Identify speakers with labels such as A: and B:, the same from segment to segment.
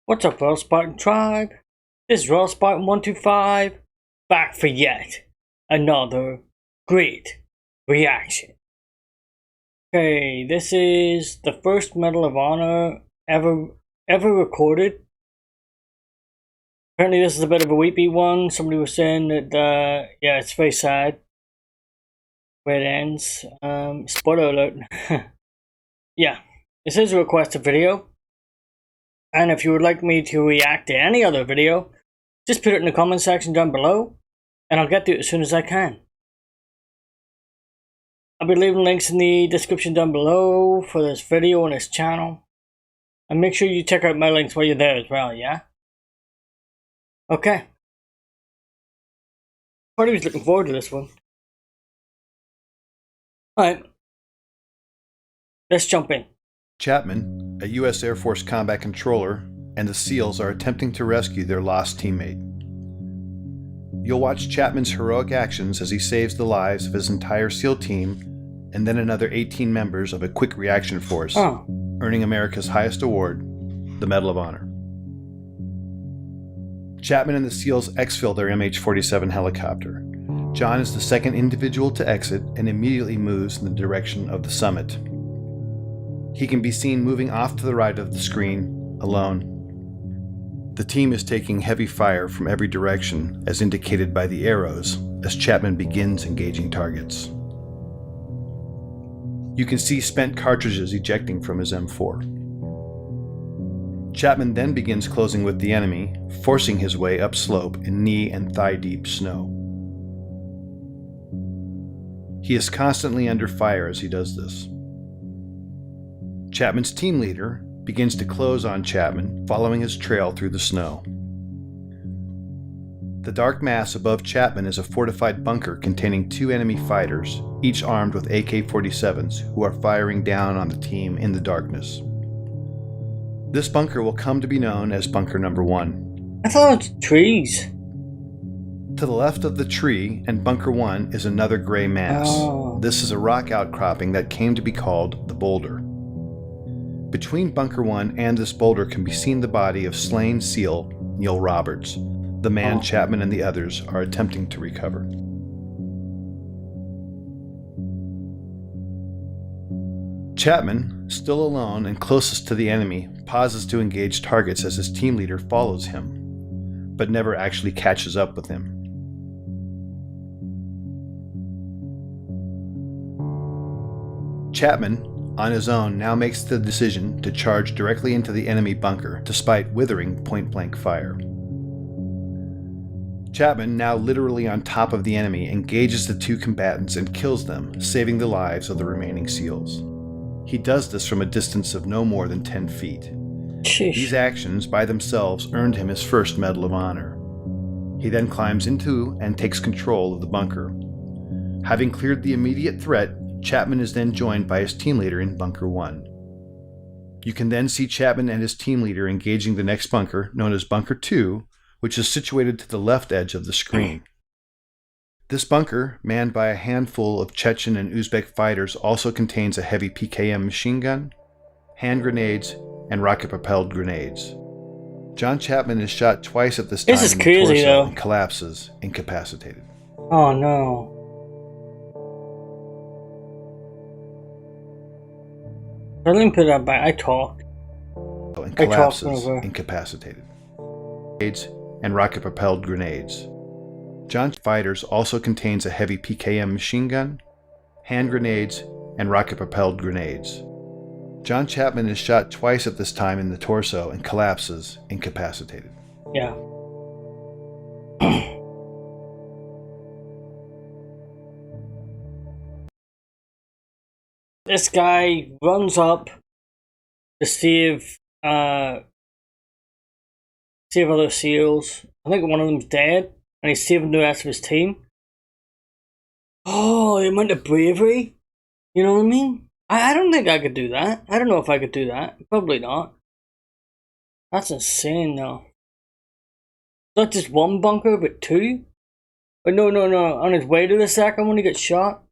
A: What's up, Royal Spartan Tribe? This is Royal Spartan 125, back for yet another great reaction. Okay, this is the first Medal of Honor ever recorded. Apparently this is a bit of a weepy one. Somebody was saying that, yeah, it's very sad where it ends. Spoiler alert. Yeah, this is a requested video. And if you would like me to react to any other video, just put it in the comment section down below, and I'll get to it as soon as I can. I'll be leaving links in the description down below for this video and this channel. And make sure you check out my links while you're there as well, yeah? Okay. Party was looking forward to this one. Alright. Let's jump in.
B: Chapman, a U.S. Air Force combat controller, and the SEALs are attempting to rescue their lost teammate. You'll watch Chapman's heroic actions as he saves the lives of his entire SEAL team and then another 18 members of a quick reaction force, earning America's highest award, the Medal of Honor. Chapman and the SEALs exfil their MH-47 helicopter. John is the second individual to exit and immediately moves in the direction of the summit. He can be seen moving off to the right of the screen, alone. The team is taking heavy fire from every direction, as indicated by the arrows, as Chapman begins engaging targets. You can see spent cartridges ejecting from his M4. Chapman then begins closing with the enemy, forcing his way upslope in knee and thigh-deep snow. He is constantly under fire as he does this. Chapman's team leader begins to close on Chapman, following his trail through the snow. The dark mass above Chapman is a fortified bunker containing 2 enemy fighters, each armed with AK-47s, who are firing down on the team in the darkness. This bunker will come to be known as Bunker Number 1.
A: I thought it was trees.
B: To the left of the tree and Bunker 1 is another gray mass. This is a rock outcropping that came to be called the Boulder. Between Bunker 1 and this boulder can be seen the body of slain SEAL Neil Roberts, the man Chapman and the others are attempting to recover. Chapman, still alone and closest to the enemy, pauses to engage targets as his team leader follows him, but never actually catches up with him. Chapman, on his own, now makes the decision to charge directly into the enemy bunker, despite withering point-blank fire. Chapman, now literally on top of the enemy, engages the 2 combatants and kills them, saving the lives of the remaining SEALs. He does this from a distance of no more than 10 feet.
A: Sheesh.
B: These actions by themselves earned him his first Medal of Honor. He then climbs into and takes control of the bunker. Having cleared the immediate threat, Chapman is then joined by his team leader in Bunker 1. You can then see Chapman and his team leader engaging the next bunker, known as Bunker 2, which is situated to the left edge of the screen. This bunker, manned by a handful of Chechen and Uzbek fighters, also contains a heavy PKM machine gun, hand grenades, and rocket-propelled grenades. John Chapman is shot twice at this time
A: This is
B: in the
A: crazy,
B: torso
A: though.
B: and collapses, incapacitated.
A: Oh no. I didn't put that back. I talk.
B: And collapses, incapacitated. Grenades and rocket-propelled grenades. John fighters also contains a heavy PKM machine gun, hand grenades, and rocket-propelled grenades. John Chapman is shot twice at this time in the torso and collapses, incapacitated.
A: Yeah. This guy runs up to save other SEALs. I think one of them's dead, and he's saving the rest of his team. Oh, the amount of bravery. You know what I mean? I don't think I could do that. I don't know if I could do that. Probably not. That's insane, though. Not just one bunker, but 2? But no. On his way to the second one, he gets shot.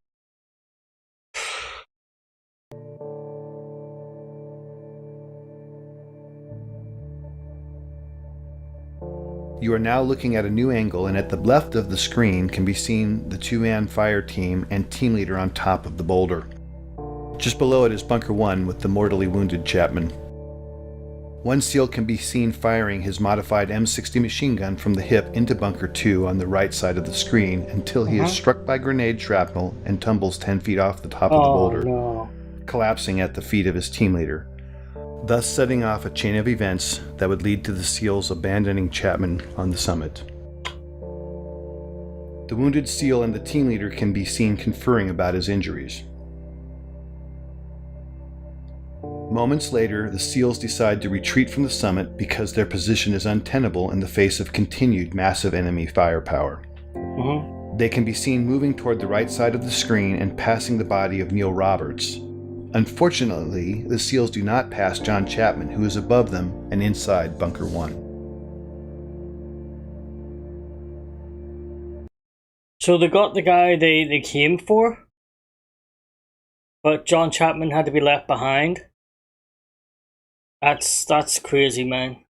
B: You are now looking at a new angle, and at the left of the screen can be seen the two-man fire team and team leader on top of the boulder. Just below it is Bunker 1 with the mortally wounded Chapman. One SEAL can be seen firing his modified M60 machine gun from the hip into Bunker 2 on the right side of the screen until he is struck by grenade shrapnel and tumbles 10 feet off the top of the boulder, collapsing at the feet of his team leader, thus setting off a chain of events that would lead to the SEALs abandoning Chapman on the summit. The wounded SEAL and the team leader can be seen conferring about his injuries. Moments later, the SEALs decide to retreat from the summit because their position is untenable in the face of continued massive enemy firepower. They can be seen moving toward the right side of the screen and passing the body of Neil Roberts. Unfortunately, the SEALs do not pass John Chapman, who is above them and inside Bunker 1.
A: So they got the guy they came for, but John Chapman had to be left behind. That's crazy, man.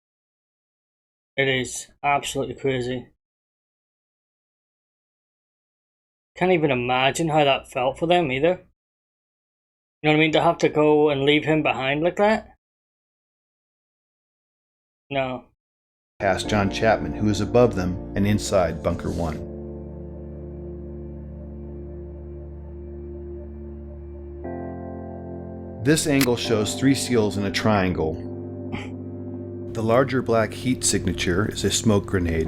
A: It is absolutely crazy. Can't even imagine how that felt for them either. You know what I mean? To have to go and leave him behind like that? No.
B: Past John Chapman, who is above them and inside Bunker 1. This angle shows 3 SEALs in a triangle. The larger black heat signature is a smoke grenade.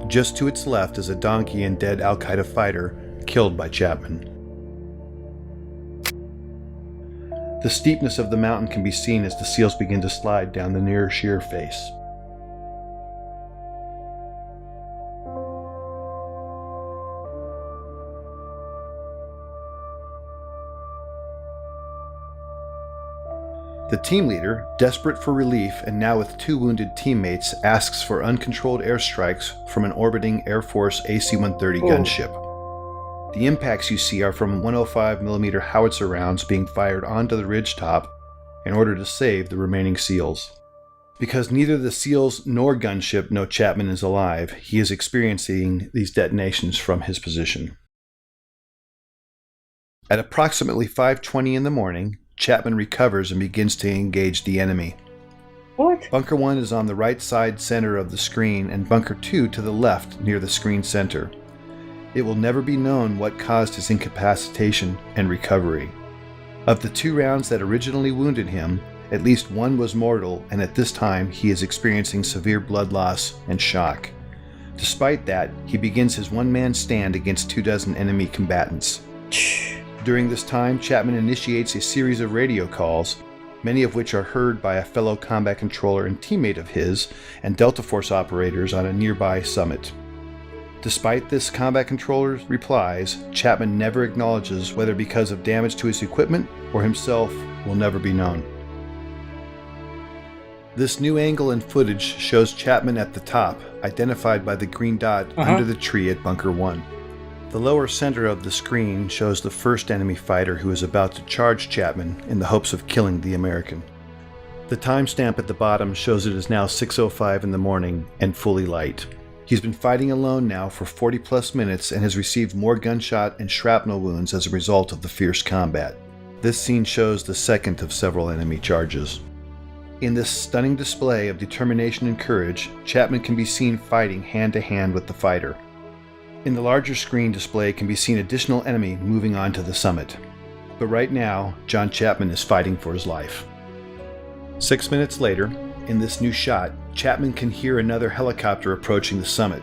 B: Just to its left is a donkey and dead Al-Qaeda fighter killed by Chapman. The steepness of the mountain can be seen as the SEALs begin to slide down the near sheer face. The team leader, desperate for relief and now with 2 wounded teammates, asks for uncontrolled airstrikes from an orbiting Air Force AC-130 gunship. The impacts you see are from 105mm howitzer rounds being fired onto the ridgetop in order to save the remaining SEALs. Because neither the SEALs nor gunship know Chapman is alive, he is experiencing these detonations from his position. At approximately 5:20 in the morning, Chapman recovers and begins to engage the enemy.
A: What?
B: Bunker 1 is on the right side center of the screen and Bunker 2 to the left near the screen center. It will never be known what caused his incapacitation and recovery. Of the 2 rounds that originally wounded him, at least 1 was mortal, and at this time he is experiencing severe blood loss and shock. Despite that, he begins his one-man stand against 24 enemy combatants. During this time, Chapman initiates a series of radio calls, many of which are heard by a fellow combat controller and teammate of his and Delta Force operators on a nearby summit. Despite this combat controller's replies, Chapman never acknowledges whether because of damage to his equipment or himself will never be known. This new angle and footage shows Chapman at the top, identified by the green dot under the tree at Bunker 1. The lower center of the screen shows the first enemy fighter who is about to charge Chapman in the hopes of killing the American. The timestamp at the bottom shows it is now 6:05 in the morning and fully light. He's been fighting alone now for 40 plus minutes and has received more gunshot and shrapnel wounds as a result of the fierce combat. This scene shows the second of several enemy charges. In this stunning display of determination and courage, Chapman can be seen fighting hand to hand with the fighter. In the larger screen display can be seen additional enemy moving on to the summit. But right now, John Chapman is fighting for his life. 6 minutes later, in this new shot, Chapman can hear another helicopter approaching the summit.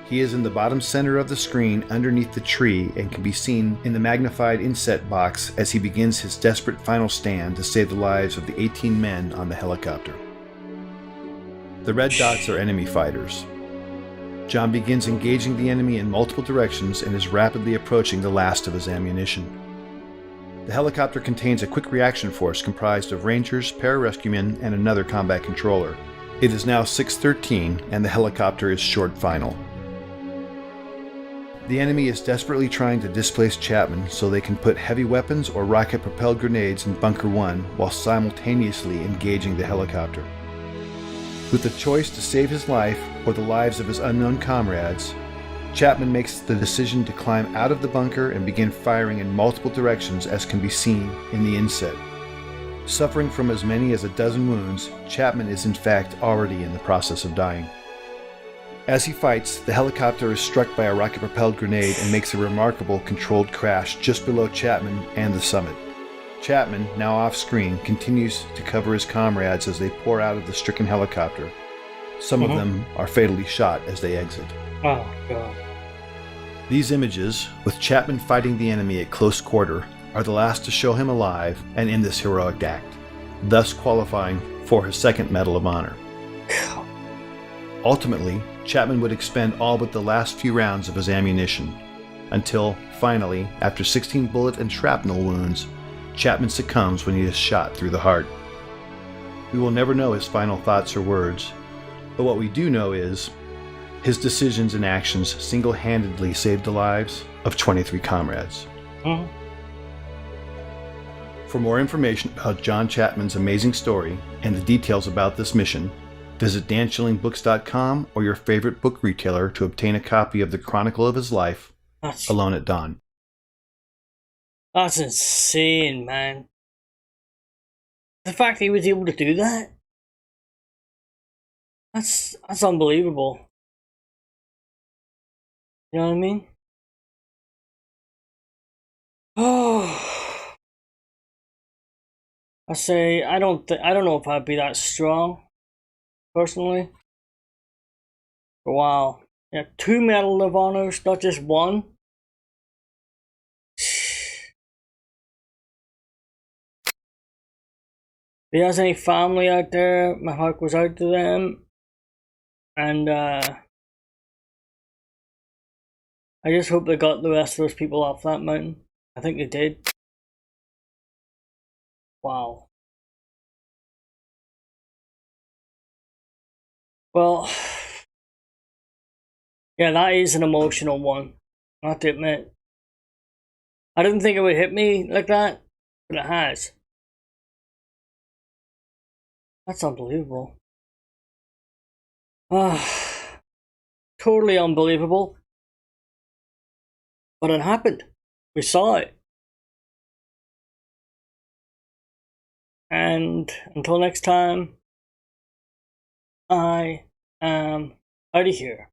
B: He is in the bottom center of the screen underneath the tree and can be seen in the magnified inset box as he begins his desperate final stand to save the lives of the 18 men on the helicopter. The red dots are enemy fighters. John begins engaging the enemy in multiple directions and is rapidly approaching the last of his ammunition. The helicopter contains a quick reaction force comprised of Rangers, pararescuemen, and another combat controller. It is now 6:13 and the helicopter is short final. The enemy is desperately trying to displace Chapman so they can put heavy weapons or rocket-propelled grenades in Bunker 1 while simultaneously engaging the helicopter. With the choice to save his life or the lives of his unknown comrades, Chapman makes the decision to climb out of the bunker and begin firing in multiple directions, as can be seen in the inset. Suffering from as many as a dozen wounds, Chapman is in fact already in the process of dying. As he fights, the helicopter is struck by a rocket-propelled grenade and makes a remarkable controlled crash just below Chapman and the summit. Chapman, now off-screen, continues to cover his comrades as they pour out of the stricken helicopter. Some of them are fatally shot as they exit.
A: Oh, God.
B: These images, with Chapman fighting the enemy at close quarter, are the last to show him alive and in this heroic act, thus qualifying for his second Medal of Honor. Ultimately, Chapman would expend all but the last few rounds of his ammunition, until, finally, after 16 bullet and shrapnel wounds, Chapman succumbs when he is shot through the heart. We will never know his final thoughts or words, but what we do know is his decisions and actions single-handedly saved the lives of 23 comrades. For more information about John Chapman's amazing story and the details about this mission, visit danschillingbooks.com or your favorite book retailer to obtain a copy of the Chronicle of His Life, Alone at Dawn.
A: That's insane, man. The fact that he was able to do that, that's unbelievable. You know what I mean? Oh. I say I don't know if I'd be that strong, personally. But wow, yeah, 2 Medal of Honors, not just one. If he has any family out there, my heart goes out to them, and I just hope they got the rest of those people off that mountain. I think they did. Wow. Well, yeah, that is an emotional one, I have to admit. I didn't think it would hit me like that, but it has. That's unbelievable. Totally unbelievable. But it happened. We saw it. And until next time, I am out of here.